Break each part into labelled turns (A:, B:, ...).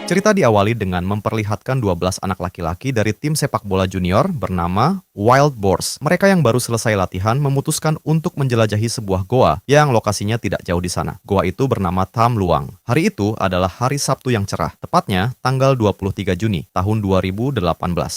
A: Cerita diawali dengan memperlihatkan 12 anak laki-laki dari tim sepak bola junior bernama Wild Boars. Mereka yang baru selesai latihan memutuskan untuk menjelajahi sebuah goa yang lokasinya tidak jauh di sana. Goa itu bernama Tham Luang. Hari itu adalah hari Sabtu yang cerah, tepatnya tanggal 23 Juni tahun 2018.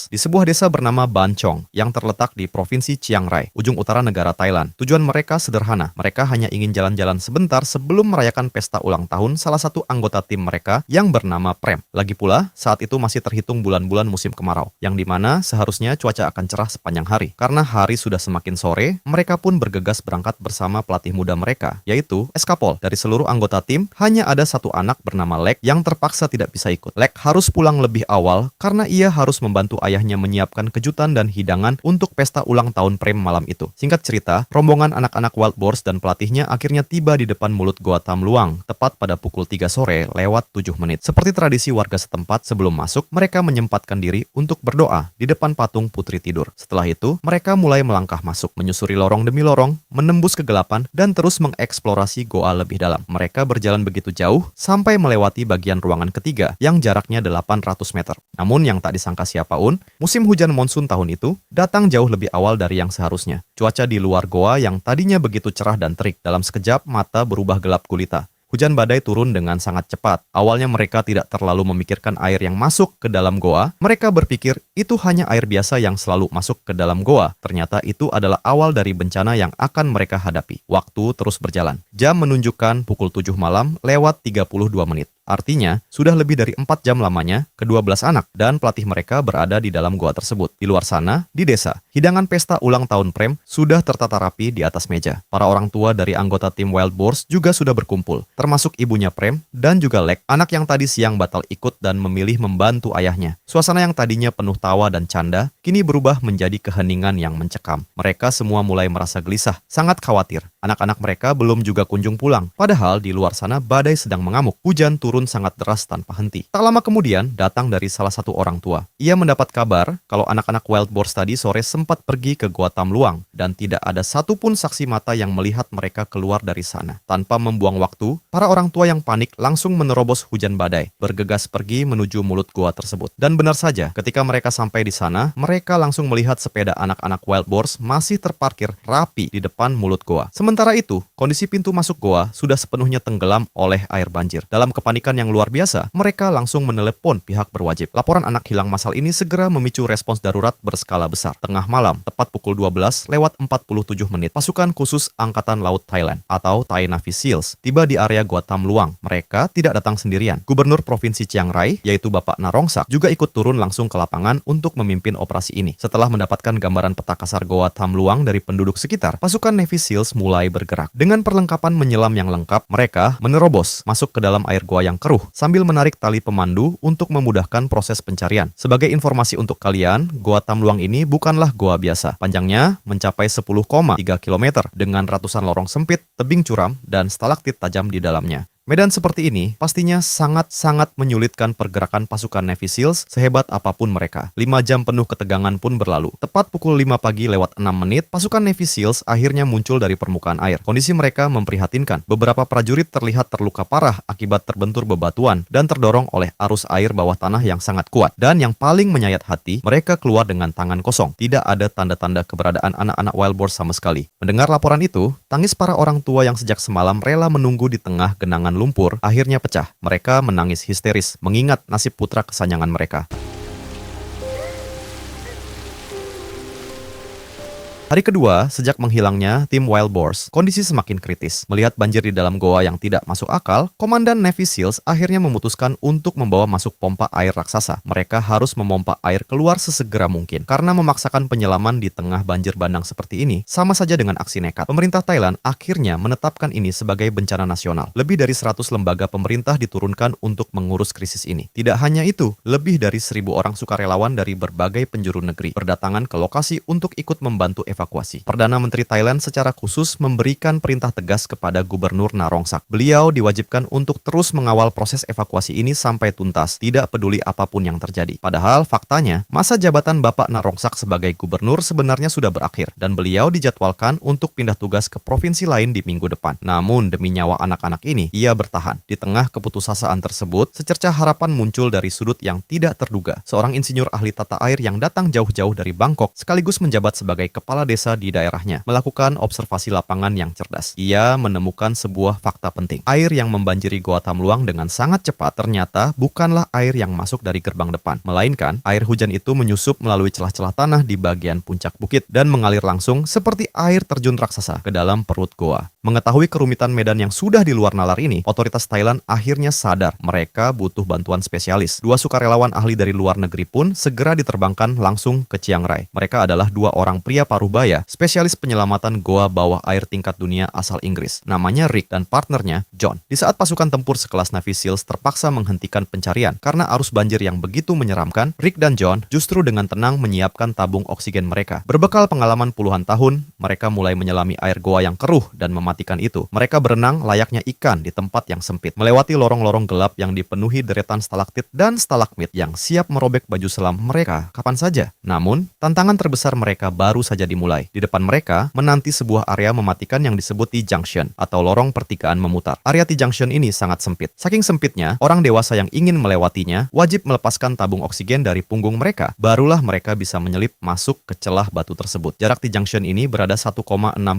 A: Di sebuah desa bernama Ban Chong yang terletak di Provinsi Chiang Rai, ujung utara negara Thailand. Tujuan mereka sederhana, mereka hanya ingin jalan-jalan sebentar sebelum merayakan pesta ulang tahun salah satu anggota tim mereka yang bernama Prem. Lagi pula, saat itu masih terhitung bulan-bulan musim kemarau, yang dimana seharusnya cuaca akan cerah sepanjang hari. Karena hari sudah semakin sore, mereka pun bergegas berangkat bersama pelatih muda mereka, yaitu Eskapol. Dari seluruh anggota tim, hanya ada satu anak bernama Lek yang terpaksa tidak bisa ikut. Lek harus pulang lebih awal karena ia harus membantu ayahnya menyiapkan kejutan dan hidangan untuk pesta ulang tahun Prem malam itu. Singkat cerita, rombongan anak-anak Wild Boars dan pelatihnya akhirnya tiba di depan mulut Goa Tham Luang, tepat pada pukul 3 sore lewat 7 menit. Seperti tradisi warga setempat sebelum masuk, mereka menyempatkan diri untuk berdoa di depan patung putri tidur. Setelah itu, mereka mulai melangkah masuk, menyusuri lorong demi lorong, menembus kegelapan, dan terus mengeksplorasi goa lebih dalam. Mereka berjalan begitu jauh, sampai melewati bagian ruangan ketiga, yang jaraknya 800 meter. Namun yang tak disangka siapaun, musim hujan monsun tahun itu datang jauh lebih awal dari yang seharusnya. Cuaca di luar goa yang tadinya begitu cerah dan terik, dalam sekejap mata berubah gelap gulita. Hujan badai turun dengan sangat cepat. Awalnya mereka tidak terlalu memikirkan air yang masuk ke dalam goa. Mereka berpikir itu hanya air biasa yang selalu masuk ke dalam goa. Ternyata itu adalah awal dari bencana yang akan mereka hadapi. Waktu terus berjalan. Jam menunjukkan pukul 7 malam lewat 32 menit. Artinya, sudah lebih dari 4 jam lamanya, ke-12 anak dan pelatih mereka berada di dalam goa tersebut. Di luar sana, di desa, hidangan pesta ulang tahun Prem sudah tertata rapi di atas meja. Para orang tua dari anggota tim Wild Boars juga sudah berkumpul, termasuk ibunya Prem dan juga Lek, anak yang tadi siang batal ikut dan memilih membantu ayahnya. Suasana yang tadinya penuh tawa dan canda, kini berubah menjadi keheningan yang mencekam. Mereka semua mulai merasa gelisah, sangat khawatir. Anak-anak mereka belum juga kunjung pulang. Padahal di luar sana badai sedang mengamuk. Hujan turun sangat deras tanpa henti. Tak lama kemudian, datang dari salah satu orang tua. Ia mendapat kabar kalau anak-anak Wild Boars tadi sore sempat pergi ke Goa Tham Luang dan tidak ada satupun saksi mata yang melihat mereka keluar dari sana. Tanpa membuang waktu, para orang tua yang panik langsung menerobos hujan badai, bergegas pergi menuju mulut goa tersebut. Dan benar saja, ketika mereka sampai di sana, mereka langsung melihat sepeda anak-anak Wild Boars masih terparkir rapi di depan mulut goa. Sementara itu, kondisi pintu masuk goa sudah sepenuhnya tenggelam oleh air banjir. Dalam kepanikan yang luar biasa, mereka langsung menelepon pihak berwajib. Laporan anak hilang massal ini segera memicu respons darurat berskala besar. Tengah malam, tepat pukul 12 lewat 47 menit, pasukan khusus Angkatan Laut Thailand atau Thai Navy Seals tiba di area Goa Tham Luang. Mereka tidak datang sendirian. Gubernur Provinsi Chiang Rai, yaitu Bapak Narongsak, juga ikut turun langsung ke lapangan untuk memimpin operasi ini. Setelah mendapatkan gambaran peta kasar Goa Tham Luang dari penduduk sekitar, pasukan Navy Seals mulai bergerak. Dengan perlengkapan menyelam yang lengkap, mereka menerobos masuk ke dalam air goa yang keruh sambil menarik tali pemandu untuk memudahkan proses pencarian. Sebagai informasi untuk kalian, Goa Tham Luang ini bukanlah goa biasa. Panjangnya mencapai 10,3 km dengan ratusan lorong sempit, tebing curam, dan stalaktit tajam di dalamnya. Medan seperti ini pastinya sangat-sangat menyulitkan pergerakan pasukan Navy Seals sehebat apapun mereka. 5 jam penuh ketegangan pun berlalu. Tepat pukul 5 pagi lewat 6 menit, pasukan Navy Seals akhirnya muncul dari permukaan air. Kondisi mereka memprihatinkan. Beberapa prajurit terlihat terluka parah akibat terbentur bebatuan dan terdorong oleh arus air bawah tanah yang sangat kuat. Dan yang paling menyayat hati, mereka keluar dengan tangan kosong. Tidak ada tanda-tanda keberadaan anak-anak Wild Boars sama sekali. Mendengar laporan itu, tangis para orang tua yang sejak semalam rela menunggu di tengah genangan lumpur akhirnya pecah. Mereka menangis histeris mengingat nasib putra kesayangan mereka. Hari kedua, sejak menghilangnya tim Wild Boars, kondisi semakin kritis. Melihat banjir di dalam goa yang tidak masuk akal, Komandan Navy Seals akhirnya memutuskan untuk membawa masuk pompa air raksasa. Mereka harus memompa air keluar sesegera mungkin. Karena memaksakan penyelaman di tengah banjir bandang seperti ini, sama saja dengan aksi nekat. Pemerintah Thailand akhirnya menetapkan ini sebagai bencana nasional. Lebih dari 100 lembaga pemerintah diturunkan untuk mengurus krisis ini. Tidak hanya itu, lebih dari 1.000 orang sukarelawan dari berbagai penjuru negeri berdatangan ke lokasi untuk ikut membantu evakuasi evakuasi. Perdana Menteri Thailand secara khusus memberikan perintah tegas kepada Gubernur Narongsak. Beliau diwajibkan untuk terus mengawal proses evakuasi ini sampai tuntas, tidak peduli apapun yang terjadi. Padahal faktanya, masa jabatan Bapak Narongsak sebagai gubernur sebenarnya sudah berakhir dan beliau dijadwalkan untuk pindah tugas ke provinsi lain di minggu depan. Namun demi nyawa anak-anak ini, ia bertahan. Di tengah keputusasaan tersebut, secercah harapan muncul dari sudut yang tidak terduga. Seorang insinyur ahli tata air yang datang jauh-jauh dari Bangkok sekaligus menjabat sebagai kepala desa di daerahnya, melakukan observasi lapangan yang cerdas. Ia menemukan sebuah fakta penting. Air yang membanjiri Goa Tamluang dengan sangat cepat ternyata bukanlah air yang masuk dari gerbang depan, melainkan air hujan itu menyusup melalui celah-celah tanah di bagian puncak bukit dan mengalir langsung seperti air terjun raksasa ke dalam perut goa. Mengetahui kerumitan medan yang sudah di luar nalar ini, otoritas Thailand akhirnya sadar mereka butuh bantuan spesialis. 2 sukarelawan ahli dari luar negeri pun segera diterbangkan langsung ke Chiang Rai. Mereka adalah 2 orang pria parubaya, spesialis penyelamatan goa bawah air tingkat dunia asal Inggris. Namanya Rick dan partnernya John. Di saat pasukan tempur sekelas Navy SEALs terpaksa menghentikan pencarian karena arus banjir yang begitu menyeramkan, Rick dan John justru dengan tenang menyiapkan tabung oksigen mereka. Berbekal pengalaman puluhan tahun, mereka mulai menyelami air goa yang keruh dan mematikan itu. Mereka berenang layaknya ikan di tempat yang sempit, melewati lorong-lorong gelap yang dipenuhi deretan stalaktit dan stalagmit yang siap merobek baju selam mereka kapan saja. Namun, tantangan terbesar mereka baru saja dimulai. Di depan mereka menanti sebuah area mematikan yang disebut T-junction atau lorong pertigaan memutar. Area T-junction ini sangat sempit. Saking sempitnya, orang dewasa yang ingin melewatinya wajib melepaskan tabung oksigen dari punggung mereka. Barulah mereka bisa menyelip masuk ke celah batu tersebut. Jarak T-junction ini berada 1,6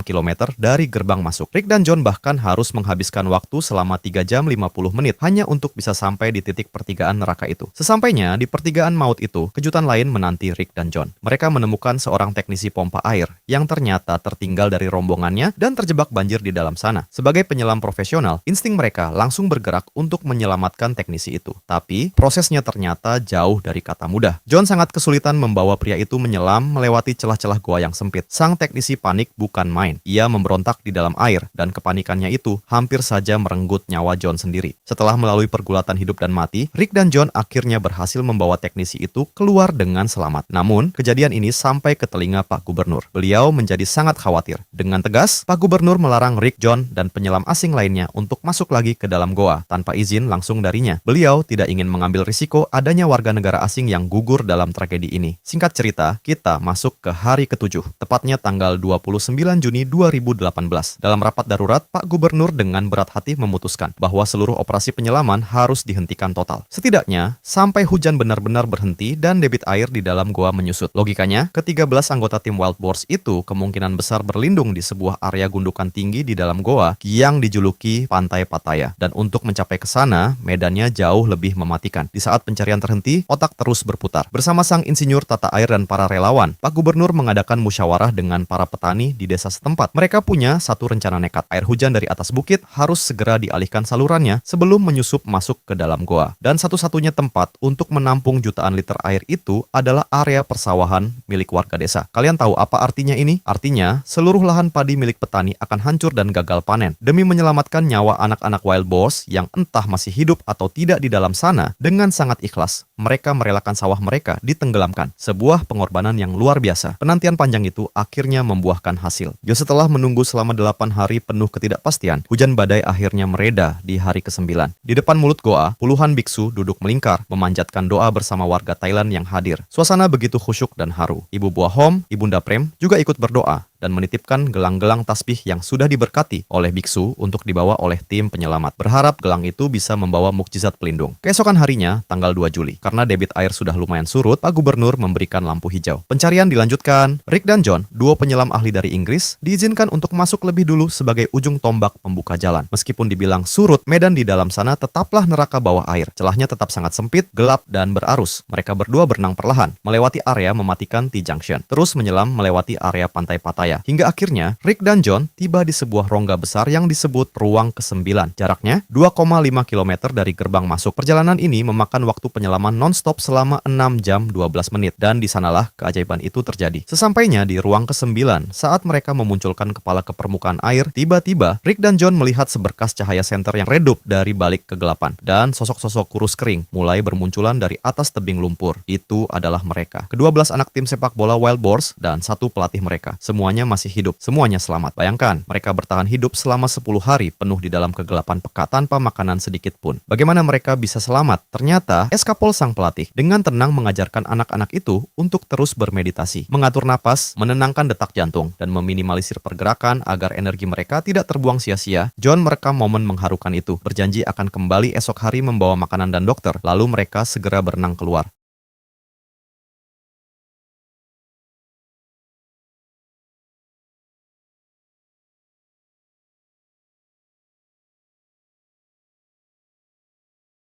A: km dari gerbang masuk. Rick dan John bahkan harus menghabiskan waktu selama 3 jam 50 menit hanya untuk bisa sampai di titik pertigaan neraka itu. Sesampainya di pertigaan maut itu, kejutan lain menanti Rick dan John. Mereka menemukan seorang teknisi pompa air yang ternyata tertinggal dari rombongannya dan terjebak banjir di dalam sana. Sebagai penyelam profesional, insting mereka langsung bergerak untuk menyelamatkan teknisi itu. Tapi, prosesnya ternyata jauh dari kata mudah. John sangat kesulitan membawa pria itu menyelam melewati celah-celah goa yang sempit. Sang teknisi panik bukan main. Ia memberontak di dalam air dan kepanikannya itu hampir saja merenggut nyawa John sendiri. Setelah melalui pergulatan hidup dan mati, Rick dan John akhirnya berhasil membawa teknisi itu keluar dengan selamat. Namun, kejadian ini sampai ke telinga Pak Gubernur. Beliau menjadi sangat khawatir. Dengan tegas, Pak Gubernur melarang Rick, John, dan penyelam asing lainnya untuk masuk lagi ke dalam goa tanpa izin langsung darinya. Beliau tidak ingin mengambil risiko adanya warga negara asing yang gugur dalam tragedi ini. Singkat cerita, kita masuk ke hari ke-7, tepatnya tanggal 29 Juni 2018. Dalam rapat darurat, Pak Gubernur dengan berat hati memutuskan bahwa seluruh operasi penyelaman harus dihentikan total. Setidaknya, sampai hujan benar-benar berhenti dan debit air di dalam goa menyusut. Logikanya, ke-13 anggota tim Wild Boars itu kemungkinan besar berlindung di sebuah area gundukan tinggi di dalam goa yang dijuluki Pantai Pattaya. Dan untuk mencapai ke sana, medannya jauh lebih mematikan. Di saat pencarian terhenti, otak terus berputar. Bersama sang insinyur tata air dan para relawan, Pak Gubernur mengadakan musyawarah dengan para petani di desa setempat. Mereka punya satu rencana nekat. Air hujan dari atas bukit harus segera dialihkan salurannya sebelum menyusup masuk ke dalam goa. Dan satu-satunya tempat untuk menampung jutaan liter air itu adalah area persawahan milik warga desa. Kalian tahu apa artinya ini? Artinya, seluruh lahan padi milik petani akan hancur dan gagal panen. Demi menyelamatkan nyawa anak-anak Wild Boars yang entah masih hidup atau tidak di dalam sana, dengan sangat ikhlas, mereka merelakan sawah mereka ditenggelamkan. Sebuah pengorbanan yang luar biasa. Penantian panjang itu akhirnya membuahkan hasil. Setelah menunggu selama 8 hari penuh ketidakpastian, hujan badai akhirnya mereda di hari ke-9. Di depan mulut goa, puluhan biksu duduk melingkar, memanjatkan doa bersama warga Thailand yang hadir. Suasana begitu khusyuk dan haru. Ibu buah Hom, Ibunda Prem, juga ikut berdoa dan menitipkan gelang-gelang tasbih yang sudah diberkati oleh biksu untuk dibawa oleh tim penyelamat. Berharap gelang itu bisa membawa mukjizat pelindung. Keesokan harinya, tanggal 2 Juli, karena debit air sudah lumayan surut, Pak Gubernur memberikan lampu hijau. Pencarian dilanjutkan. Rick dan John, duo penyelam ahli dari Inggris, diizinkan untuk masuk lebih dulu sebagai ujung tombak pembuka jalan. Meskipun dibilang surut, medan di dalam sana tetaplah neraka bawah air. Celahnya tetap sangat sempit, gelap, dan berarus. Mereka berdua berenang perlahan, melewati area mematikan T-junction. Terus menyelam melewati area Pantai Pattaya bahaya. Hingga akhirnya, Rick dan John tiba di sebuah rongga besar yang disebut Ruang ke-9. Jaraknya 2,5 km dari gerbang masuk. Perjalanan ini memakan waktu penyelaman non-stop selama 6 jam 12 menit. Dan di sanalah keajaiban itu terjadi. Sesampainya di Ruang ke-9, saat mereka memunculkan kepala ke permukaan air, tiba-tiba Rick dan John melihat seberkas cahaya senter yang redup dari balik kegelapan. Dan sosok-sosok kurus kering mulai bermunculan dari atas tebing lumpur. Itu adalah mereka. Ke-12 anak tim sepak bola Wild Boars dan satu pelatih mereka. Semuanya masih hidup. Semuanya selamat. Bayangkan, mereka bertahan hidup selama 10 hari penuh di dalam kegelapan pekat tanpa makanan sedikit pun. Bagaimana mereka bisa selamat? Ternyata, Eskapol sang pelatih dengan tenang mengajarkan anak-anak itu untuk terus bermeditasi, mengatur napas, menenangkan detak jantung, dan meminimalisir pergerakan agar energi mereka tidak terbuang sia-sia. John merekam momen mengharukan itu, berjanji akan kembali esok hari membawa makanan dan dokter, lalu mereka segera berenang keluar.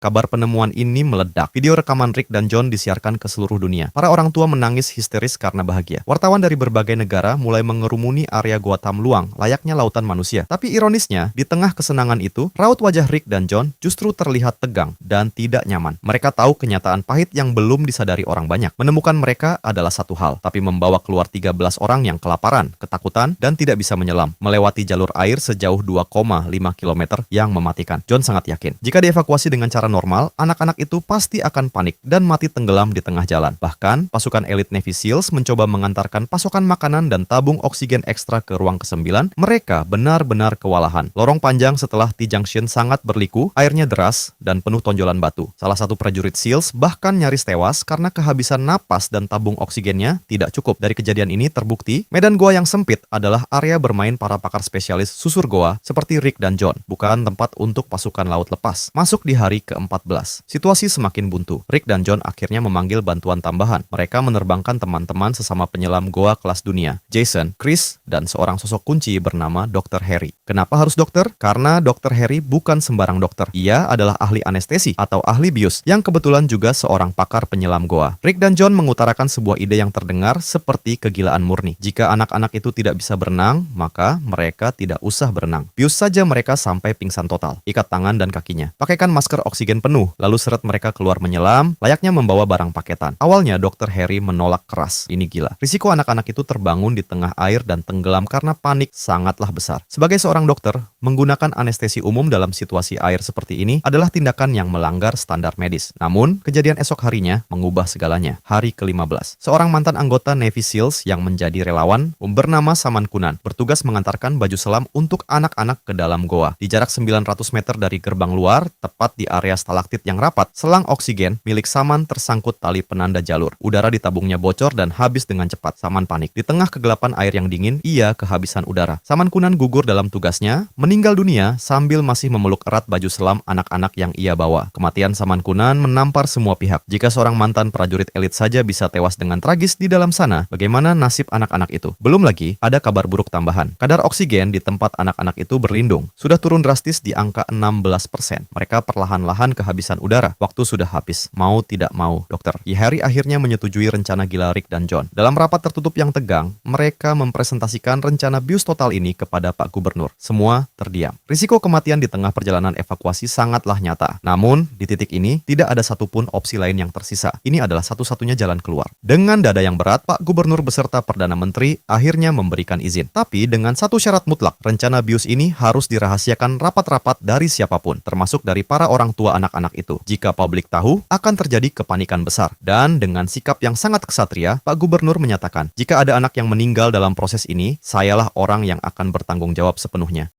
A: Kabar penemuan ini meledak. Video rekaman Rick dan John disiarkan ke seluruh dunia. Para orang tua menangis histeris karena bahagia. Wartawan dari berbagai negara mulai mengerumuni area Gua Tam Luang, layaknya lautan manusia. Tapi ironisnya, di tengah kesenangan itu, raut wajah Rick dan John justru terlihat tegang dan tidak nyaman. Mereka tahu kenyataan pahit yang belum disadari orang banyak. Menemukan mereka adalah satu hal, tapi membawa keluar 13 orang yang kelaparan, ketakutan, dan tidak bisa menyelam, melewati jalur air sejauh 2,5 km yang mematikan. John sangat yakin, jika dievakuasi dengan cara normal, anak-anak itu pasti akan panik dan mati tenggelam di tengah jalan. Bahkan, pasukan elit Navy SEALs mencoba mengantarkan pasokan makanan dan tabung oksigen ekstra ke Ruang ke-9. Mereka benar-benar kewalahan. Lorong panjang setelah T-junction sangat berliku, airnya deras dan penuh tonjolan batu. Salah satu prajurit SEALs bahkan nyaris tewas karena kehabisan napas dan tabung oksigennya tidak cukup. Dari kejadian ini terbukti, medan goa yang sempit adalah area bermain para pakar spesialis susur goa seperti Rick dan John, bukan tempat untuk pasukan laut lepas. Masuk di hari ke-14. Situasi semakin buntu. Rick dan John akhirnya memanggil bantuan tambahan. Mereka menerbangkan teman-teman sesama penyelam goa kelas dunia, Jason, Chris, dan seorang sosok kunci bernama Dr. Harry. Kenapa harus dokter? Karena Dr. Harry bukan sembarang dokter. Ia adalah ahli anestesi atau ahli bius, yang kebetulan juga seorang pakar penyelam goa. Rick dan John mengutarakan sebuah ide yang terdengar seperti kegilaan murni. Jika anak-anak itu tidak bisa berenang, maka mereka tidak usah berenang. Bius saja mereka sampai pingsan total. Ikat tangan dan kakinya. Pakaikan masker oksigen penuh, lalu seret mereka keluar menyelam, layaknya membawa barang paketan. Awalnya Dr. Harry menolak keras. Ini gila. Risiko anak-anak itu terbangun di tengah air dan tenggelam karena panik sangatlah besar. Sebagai seorang dokter, menggunakan anestesi umum dalam situasi air seperti ini adalah tindakan yang melanggar standar medis. Namun, kejadian esok harinya mengubah segalanya. Hari ke-15. Seorang mantan anggota Navy SEALs yang menjadi relawan bernama Saman Kunan bertugas mengantarkan baju selam untuk anak-anak ke dalam goa. Di jarak 900 meter dari gerbang luar, tepat di area stalaktit yang rapat, selang oksigen milik Saman tersangkut tali penanda jalur. Udara di tabungnya bocor dan habis dengan cepat. Saman panik. Di tengah kegelapan air yang dingin, ia kehabisan udara. Saman Kunan gugur dalam tugasnya, meninggal dunia sambil masih memeluk erat baju selam anak-anak yang ia bawa. Kematian Saman Kunan menampar semua pihak. Jika seorang mantan prajurit elit saja bisa tewas dengan tragis di dalam sana, bagaimana nasib anak-anak itu? Belum lagi, ada kabar buruk tambahan. Kadar oksigen di tempat anak-anak itu berlindung sudah turun drastis di angka 16%. Mereka perlahan-lahan kehabisan udara. Waktu sudah habis. Mau tidak mau, dokter. Harry akhirnya menyetujui rencana gila Rick dan John. Dalam rapat tertutup yang tegang, mereka mempresentasikan rencana bius total ini kepada Pak Gubernur. Semua terdiam. Risiko kematian di tengah perjalanan evakuasi sangatlah nyata. Namun, di titik ini, tidak ada satupun opsi lain yang tersisa. Ini adalah satu-satunya jalan keluar. Dengan dada yang berat, Pak Gubernur beserta Perdana Menteri akhirnya memberikan izin. Tapi dengan satu syarat mutlak, rencana bius ini harus dirahasiakan rapat-rapat dari siapapun, termasuk dari para orang tua anak-anak itu. Jika publik tahu, akan terjadi kepanikan besar. Dan dengan sikap yang sangat kesatria, Pak Gubernur menyatakan, jika ada anak yang meninggal dalam proses ini, sayalah orang yang akan bertanggung jawab sepenuhnya.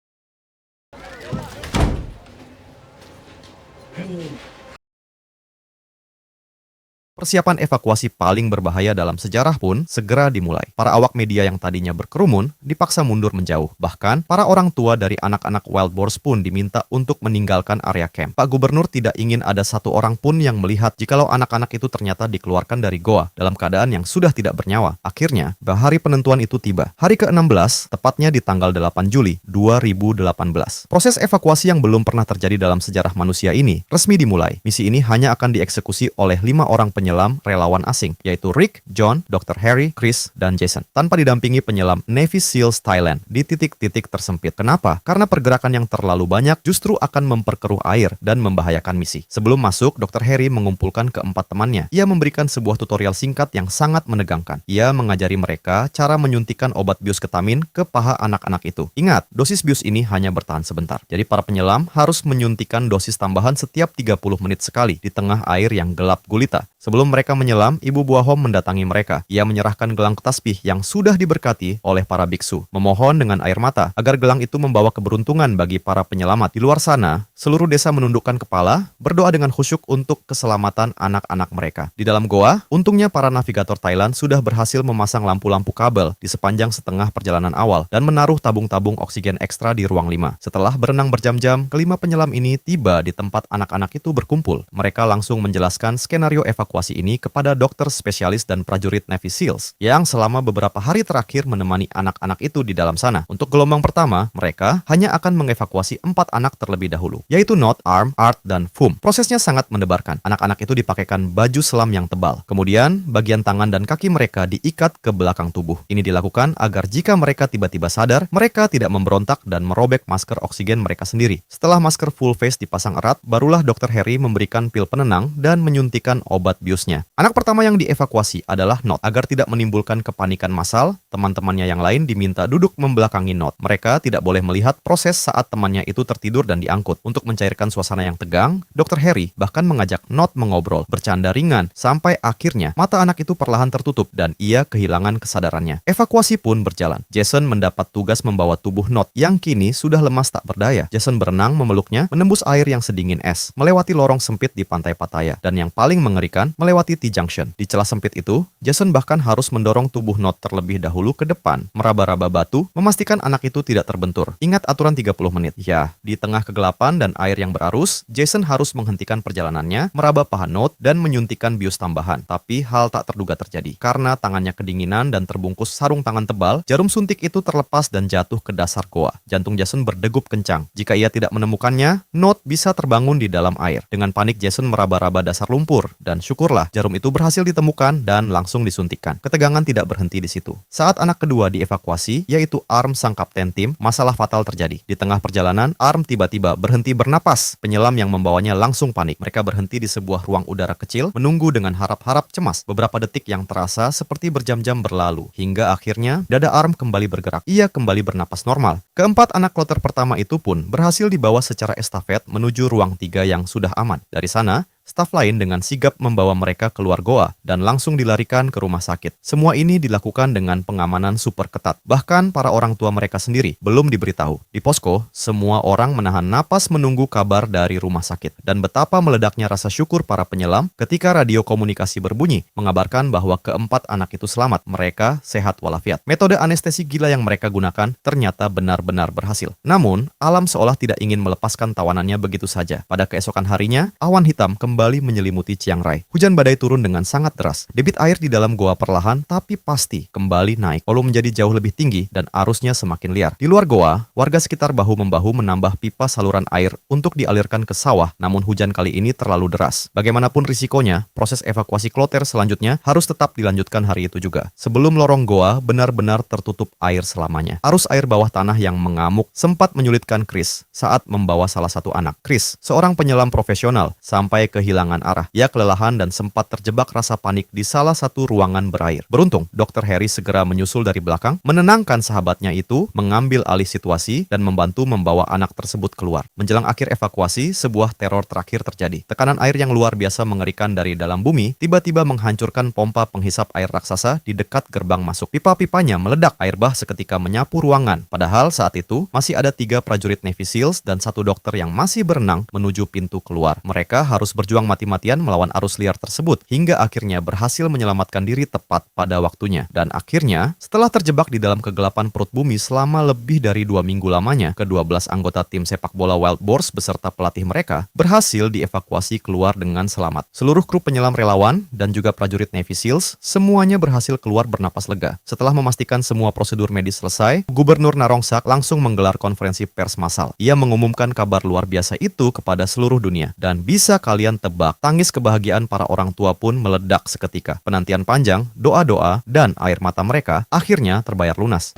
A: Persiapan evakuasi paling berbahaya dalam sejarah pun segera dimulai. Para awak media yang tadinya berkerumun dipaksa mundur menjauh. Bahkan, para orang tua dari anak-anak Wild Boars pun diminta untuk meninggalkan area camp. Pak Gubernur tidak ingin ada satu orang pun yang melihat jikalau anak-anak itu ternyata dikeluarkan dari goa dalam keadaan yang sudah tidak bernyawa. Akhirnya, hari penentuan itu tiba. Hari ke-16, tepatnya di tanggal 8 Juli 2018. Proses evakuasi yang belum pernah terjadi dalam sejarah manusia ini resmi dimulai. Misi ini hanya akan dieksekusi oleh 5 orang penyelam penyelam relawan asing, yaitu Rick, John, Dr. Harry, Chris, dan Jason, tanpa didampingi penyelam Navy SEALs Thailand di titik-titik tersempit. Kenapa? Karena pergerakan yang terlalu banyak justru akan memperkeruh air dan membahayakan misi. Sebelum masuk, Dr. Harry mengumpulkan keempat temannya. Ia memberikan sebuah tutorial singkat yang sangat menegangkan. Ia mengajari mereka cara menyuntikkan obat bius ketamin ke paha anak-anak itu. Ingat, dosis bius ini hanya bertahan sebentar. Jadi para penyelam harus menyuntikkan dosis tambahan setiap 30 menit sekali di tengah air yang gelap gulita. Sebelum mereka menyelam, ibu buah Hom mendatangi mereka. Ia menyerahkan gelang tasbih yang sudah diberkati oleh para biksu, memohon dengan air mata agar gelang itu membawa keberuntungan bagi para penyelamat. Di luar sana, seluruh desa menundukkan kepala, berdoa dengan khusyuk untuk keselamatan anak-anak mereka. Di dalam goa, untungnya para navigator Thailand sudah berhasil memasang lampu-lampu kabel di sepanjang setengah perjalanan awal dan menaruh tabung-tabung oksigen ekstra di ruang 5. Setelah berenang berjam-jam, kelima penyelam ini tiba di tempat anak-anak itu berkumpul. Mereka langsung menjelaskan skenario evakuasi ini kepada dokter spesialis dan prajurit Navy SEALs yang selama beberapa hari terakhir menemani anak-anak itu di dalam sana. Untuk gelombang pertama, mereka hanya akan mengevakuasi 4 anak terlebih dahulu, yaitu Not, Arm, Art, dan Fum. Prosesnya sangat mendebarkan. Anak-anak itu dipakaikan baju selam yang tebal. Kemudian, bagian tangan dan kaki mereka diikat ke belakang tubuh. Ini dilakukan agar jika mereka tiba-tiba sadar, mereka tidak memberontak dan merobek masker oksigen mereka sendiri. Setelah masker full face dipasang erat, barulah Dr. Harry memberikan pil penenang dan menyuntikkan obat biusnya. Anak pertama yang dievakuasi adalah Not. Agar tidak menimbulkan kepanikan massal, teman-temannya yang lain diminta duduk membelakangi Not. Mereka tidak boleh melihat proses saat temannya itu tertidur dan diangkut. Untuk mencairkan suasana yang tegang, Dr. Harry bahkan mengajak Not mengobrol, bercanda ringan, sampai akhirnya mata anak itu perlahan tertutup dan ia kehilangan kesadarannya. Evakuasi pun berjalan. Jason mendapat tugas membawa tubuh Not yang kini sudah lemas tak berdaya. Jason berenang memeluknya, menembus air yang sedingin es, melewati lorong sempit di pantai Pattaya, dan yang paling mengerikan, melewati T-junction. Di celah sempit itu, Jason bahkan harus mendorong tubuh Not terlebih dahulu ke depan, meraba-raba batu, memastikan anak itu tidak terbentur. Ingat aturan 30 menit. Ya, di tengah kegelapan dan air yang berarus, Jason harus menghentikan perjalanannya, meraba paha Not, dan menyuntikkan bius tambahan. Tapi hal tak terduga terjadi. Karena tangannya kedinginan dan terbungkus sarung tangan tebal, jarum suntik itu terlepas dan jatuh ke dasar goa. Jantung Jason berdegup kencang. Jika ia tidak menemukannya, Not bisa terbangun di dalam air. Dengan panik, Jason meraba-raba dasar lumpur, dan syukurlah jarum itu berhasil ditemukan dan langsung disuntikkan. Ketegangan tidak berhenti di situ. Saat anak kedua dievakuasi, yaitu Arm sang kapten tim, masalah fatal terjadi. Di tengah perjalanan, Arm tiba-tiba berhenti bernapas. Penyelam yang membawanya langsung panik. Mereka berhenti di sebuah ruang udara kecil, menunggu dengan harap-harap cemas. Beberapa detik yang terasa seperti berjam-jam berlalu, hingga akhirnya dada Arm kembali bergerak. Ia kembali bernapas normal. Keempat anak kloter pertama itu pun berhasil dibawa secara estafet menuju ruang 3 yang sudah aman. Dari sana, staf lain dengan sigap membawa mereka keluar goa dan langsung dilarikan ke rumah sakit. Semua ini dilakukan dengan pengamanan super ketat. Bahkan para orang tua mereka sendiri belum diberitahu. Di posko, semua orang menahan napas menunggu kabar dari rumah sakit. Dan betapa meledaknya rasa syukur para penyelam ketika radio komunikasi berbunyi, mengabarkan bahwa keempat anak itu selamat. Mereka sehat walafiat. Metode anestesi gila yang mereka gunakan ternyata benar-benar berhasil. Namun, alam seolah tidak ingin melepaskan tawanannya begitu saja. Pada keesokan harinya, awan hitam kembali menyelimuti Chiang Rai. Hujan badai turun dengan sangat deras. Debit air di dalam goa perlahan tapi pasti kembali naik. Volume menjadi jauh lebih tinggi dan arusnya semakin liar. Di luar goa, warga sekitar bahu-membahu menambah pipa saluran air untuk dialirkan ke sawah, namun hujan kali ini terlalu deras. Bagaimanapun risikonya, proses evakuasi kloter selanjutnya harus tetap dilanjutkan hari itu juga. Sebelum lorong goa benar-benar tertutup air selamanya. Arus air bawah tanah yang mengamuk sempat menyulitkan Chris saat membawa salah satu anak. Chris, seorang penyelam profesional, sampai kehilangan arah. Ia kelelahan dan sempat terjebak rasa panik di salah satu ruangan berair. Beruntung, Dr. Harry segera menyusul dari belakang, menenangkan sahabatnya itu, mengambil alih situasi, dan membantu membawa anak tersebut keluar. Menjelang akhir evakuasi, sebuah teror terakhir terjadi. Tekanan air yang luar biasa mengerikan dari dalam bumi, tiba-tiba menghancurkan pompa penghisap air raksasa di dekat gerbang masuk. Pipa-pipanya meledak, air bah seketika menyapu ruangan. Padahal saat itu, masih ada 3 prajurit Navy SEALs dan 1 dokter yang masih berenang menuju pintu keluar. Mereka harus berjuang mati-matian melawan arus liar tersebut, hingga akhirnya berhasil menyelamatkan diri tepat pada waktunya. Dan akhirnya, setelah terjebak di dalam kegelapan perut bumi selama lebih dari 2 minggu lamanya, ke-12 anggota tim sepak bola Wild Boars beserta pelatih mereka berhasil dievakuasi keluar dengan selamat. Seluruh kru penyelam relawan dan juga prajurit Navy SEALs semuanya berhasil keluar bernapas lega. Setelah memastikan semua prosedur medis selesai, Gubernur Narongsak langsung menggelar konferensi pers massal. Ia mengumumkan kabar luar biasa itu kepada seluruh dunia. Dan bisa kalian tebak. Tangis kebahagiaan para orang tua pun meledak seketika. Penantian panjang, doa-doa, dan air mata mereka akhirnya terbayar lunas.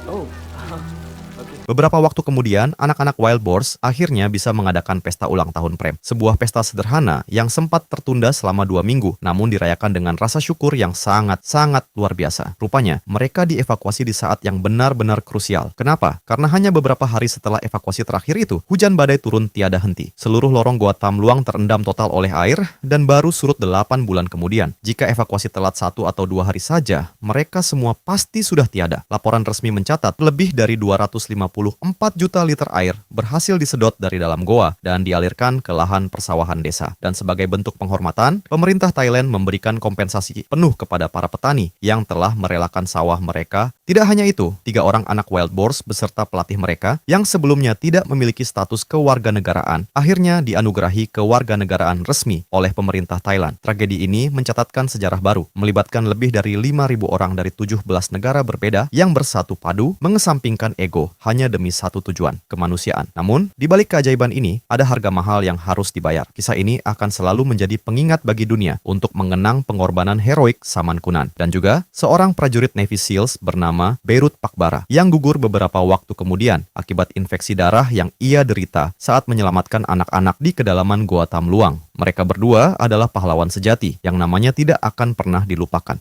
B: Oh,
A: Beberapa waktu kemudian, anak-anak Wild Boars akhirnya bisa mengadakan pesta ulang tahun Prem. Sebuah pesta sederhana yang sempat tertunda selama 2 minggu, namun dirayakan dengan rasa syukur yang sangat-sangat luar biasa. Rupanya, mereka dievakuasi di saat yang benar-benar krusial. Kenapa? Karena hanya beberapa hari setelah evakuasi terakhir itu, hujan badai turun tiada henti. Seluruh lorong Goa Tam Luang terendam total oleh air dan baru surut 8 bulan kemudian. Jika evakuasi telat 1 atau 2 hari saja, mereka semua pasti sudah tiada. Laporan resmi mencatat lebih dari 254 juta liter air berhasil disedot dari dalam goa dan dialirkan ke lahan persawahan desa. Dan sebagai bentuk penghormatan, pemerintah Thailand memberikan kompensasi penuh kepada para petani yang telah merelakan sawah mereka. Tidak hanya itu, 3 orang anak Wild Boars beserta pelatih mereka yang sebelumnya tidak memiliki status kewarganegaraan akhirnya dianugerahi kewarganegaraan resmi oleh pemerintah Thailand. Tragedi ini mencatatkan sejarah baru, melibatkan lebih dari 5.000 orang dari 17 negara berbeda yang bersatu padu mengesampingkan ego hanya demi satu tujuan, kemanusiaan. Namun, di balik keajaiban ini, ada harga mahal yang harus dibayar. Kisah ini akan selalu menjadi pengingat bagi dunia untuk mengenang pengorbanan heroik Samankunan. Dan juga, seorang prajurit Navy SEALs bernama Beirut Pakbara yang gugur beberapa waktu kemudian akibat infeksi darah yang ia derita saat menyelamatkan anak-anak di kedalaman Goa Tam Luang. Mereka berdua adalah pahlawan sejati yang namanya tidak akan pernah dilupakan.